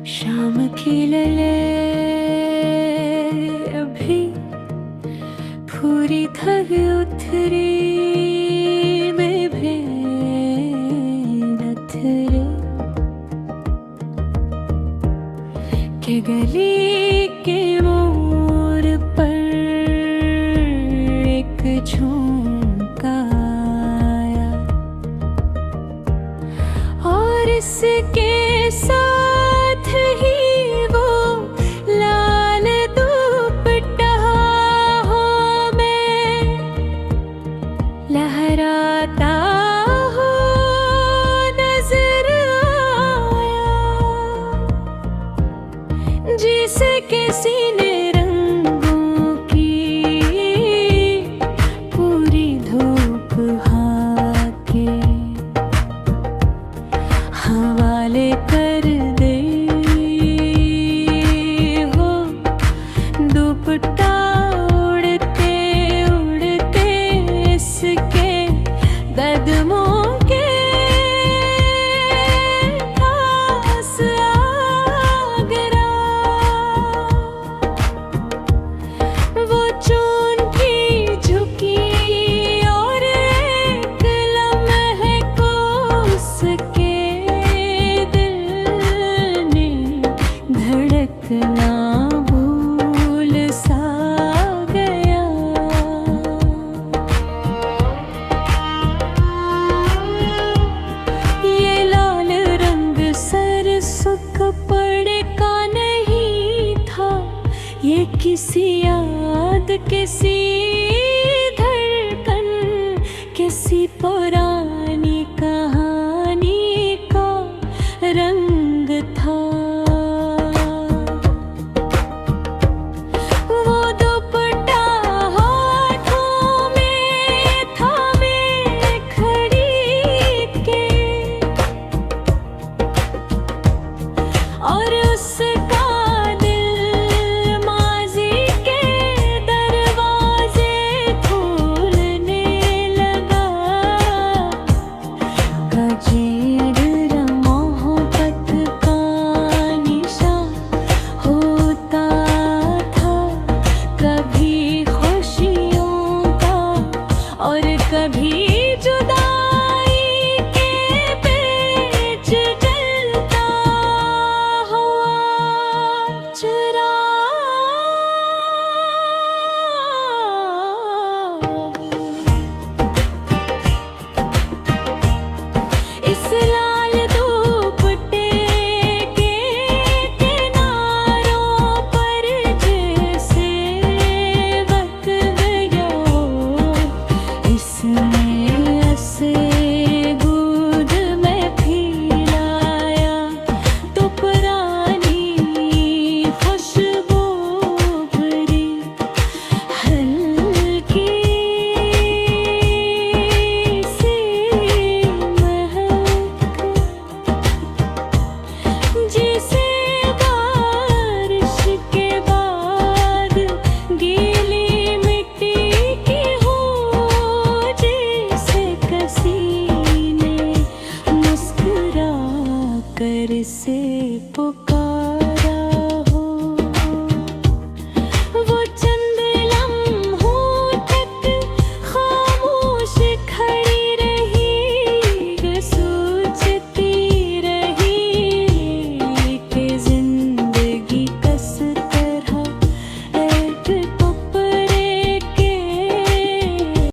शाम खिलले अभी पूरी थक उतरी में भेनत रे के गली के मोड़ पर एक झुमका आया और इसके साथ ही वो लाल दुपट्टा में लहराता हो नजर आया, जिसे किसी ने रंगों की पूरी धूप हाके हवाले कर दे हो। दुपट्टा उड़ते उड़ते इसके कदमों के पास आ गिरा। वो चोन की झुकी और एक लम्हे को उसके धड़कना भूल सा गया। ये लाल रंग सरसों कपड़े का नहीं था, ये किसी याद किसी धड़कन किसी पुरानी कहानी का रंग था। और उसका दिल माज़ी के दरवाजे खोलने लगा। गजेर मोहब्बत का निशान होता था, कभी खुशियों का और कभी जुदाई के पेच जलता चुरा। इस लाल दुपट्टे के किनारों पर जैसे वक्त गया, इसने ऐसे दूध में पिलाया तो पुरानी खुशबू भरी हल्की सी महक, जिसे बारिश के बाद गीली मिट्टी की हो, जिसे किसी ने मुस्कुरा कर से पुकारा।